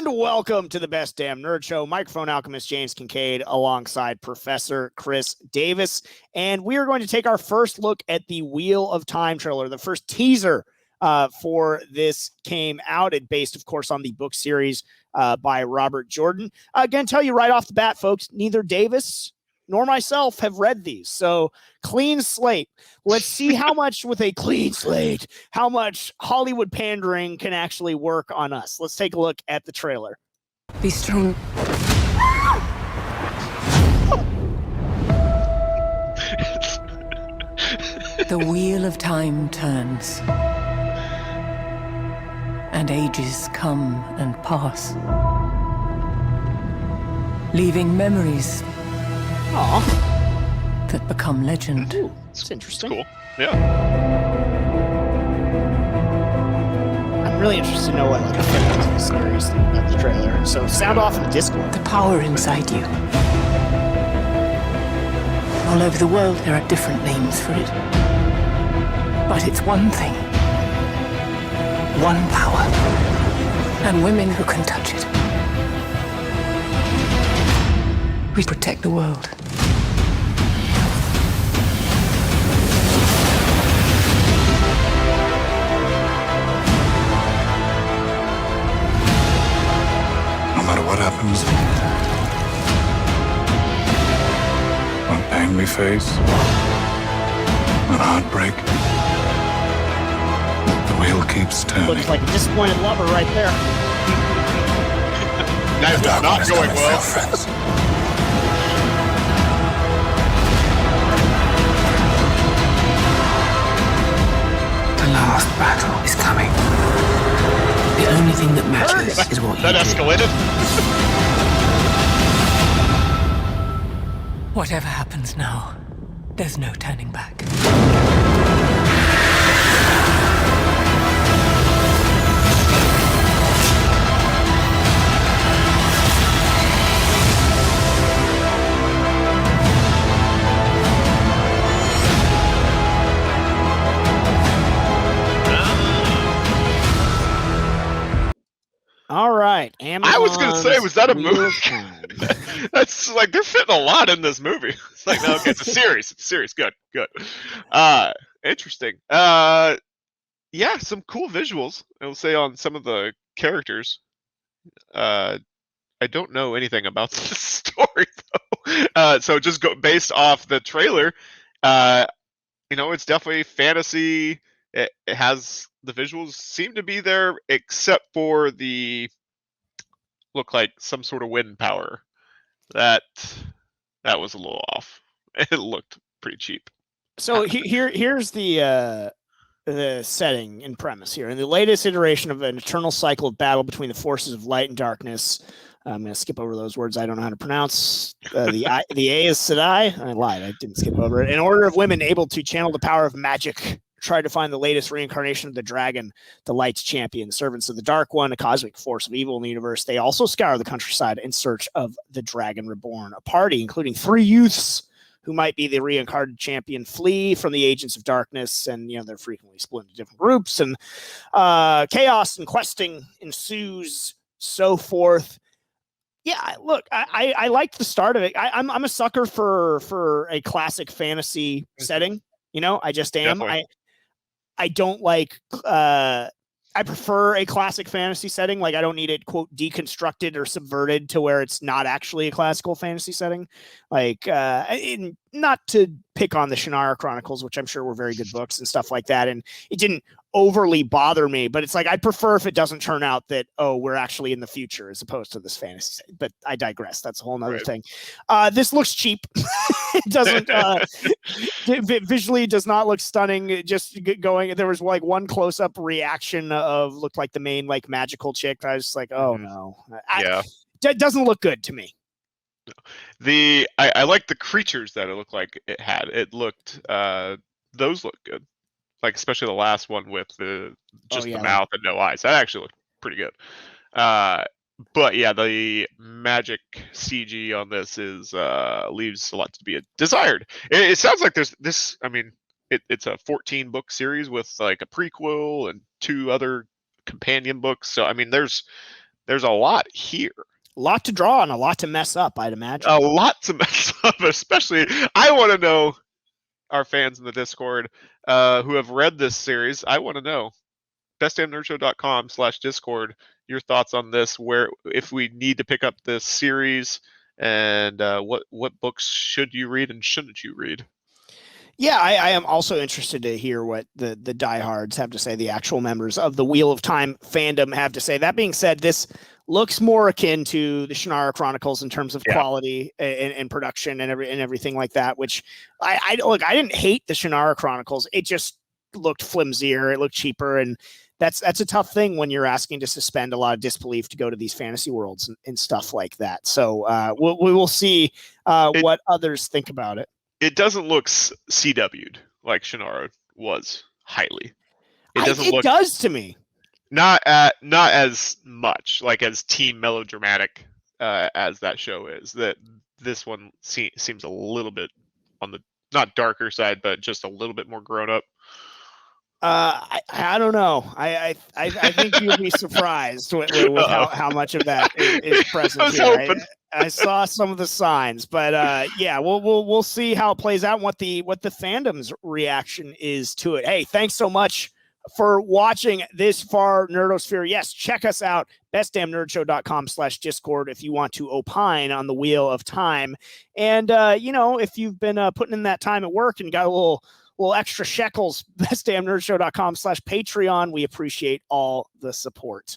And welcome to the Best Damn Nerd Show. Microphone alchemist James Kincaid alongside Professor Chris Davis. And we are going to take our first look at the Wheel of Time trailer. The first teaser for this came out. It based, of course, on the book series by Robert Jordan. Again, tell you right off the bat, folks, neither Davis nor myself have read these. So clean slate. Let's see how much with a clean slate, how much Hollywood pandering can actually work on us. Let's take a look at the trailer. Be strong. The wheel of time turns, and ages come and pass, leaving memories that become legend. Ooh, it's interesting. Cool. Yeah. I'm really interested to know what like affects the series of the trailer. So sound off in the Discord. The power inside you. All over the world there are different names for it. But it's one thing. One power. And women who can touch it. We protect the world. No matter what happens, what pain we face, what heartbreak, the wheel keeps turning. Looks like a disappointed lover right there. That's not going well. Friends. The last battle is coming. The only thing that matters is what you That do. escalated. Whatever happens now, there's no turning back. All right. Amazon's I was gonna say, was that a Wheel of movie? Time. That's like they're fitting a lot in this movie. It's like, no, okay, it's a series. It's a series. Good, good. Interesting. Yeah, some cool visuals. I will say on some of the characters. I don't know anything about the story though. So just go based off the trailer. It's definitely fantasy. It has the visuals seem to be there, except for the look like some sort of wind power. That was a little off. It looked pretty cheap. So here's the setting and premise here. In the latest iteration of an eternal cycle of battle between the forces of light and darkness, I'm going to skip over those words I don't know how to pronounce. The A is Sedai. I lied. I didn't skip over it. An order of women able to channel the power of magic try to find the latest reincarnation of the dragon, the light's champion, servants of the Dark One, a cosmic force of evil in the universe. They also scour the countryside in search of the Dragon Reborn. A party, including 3 youths who might be the reincarnated champion, flee from the agents of darkness, and they're frequently split into different groups, and chaos and questing ensues, so forth. Yeah, look, I liked the start of it. I'm a sucker for a classic fantasy setting. I just am. Definitely. I don't like. I prefer a classic fantasy setting. Like, I don't need it, quote, deconstructed or subverted to where it's not actually a classical fantasy setting. Like, not to pick on the Shannara Chronicles, which I'm sure were very good books and stuff like that. And it didn't overly bother me, but it's like, I prefer if it doesn't turn out that, we're actually in the future as opposed to this fantasy. But I digress. That's a whole nother thing. This looks cheap. It doesn't, visually does not look stunning. Just going, there was like one close up reaction of looked like the main like magical chick. I was just like, oh no. It doesn't look good to me. I like the creatures that it looked like it had. It looked those look good. Like especially the last one with the mouth and no eyes. That actually looked pretty good. But yeah, the magic CG on this is leaves a lot to be desired. It sounds like there's this. I mean, it's a 14-book series with like a prequel and 2 other companion books. So I mean, there's there's a lot here. A lot to draw and a lot to mess up, I'd imagine. A lot to mess up, especially. I want to know, our fans in the Discord who have read this series, I want to know. bestdamnnerdshow.com/Discord, your thoughts on this, where if we need to pick up this series, and what books should you read and shouldn't you read? Yeah, I am also interested to hear what the diehards have to say, the actual members of the Wheel of Time fandom have to say. That being said, this looks more akin to the Shannara Chronicles in terms of quality and production and everything like that, which I didn't hate the Shannara Chronicles. It just looked flimsier, it looked cheaper, and that's a tough thing when you're asking to suspend a lot of disbelief to go to these fantasy worlds and stuff like that. So we will see what others think about it. It doesn't look CW'd like Shannara was highly. It does to me. Not as much like as teen melodramatic as that show is. That this one seems a little bit on the not darker side, but just a little bit more grown up. I don't know. I think you'll be surprised with how much of that is present. I was here. hoping. I saw some of the signs, but yeah, we'll see how it plays out and what the fandom's reaction is to it. Hey, thanks so much for watching this far, Nerdosphere. Yes, check us out, bestdamnnerdshow.com/Discord if you want to opine on the Wheel of Time. And if you've been putting in that time at work and got a little extra shekels, bestdamnnerdshow.com/Patreon. We appreciate all the support.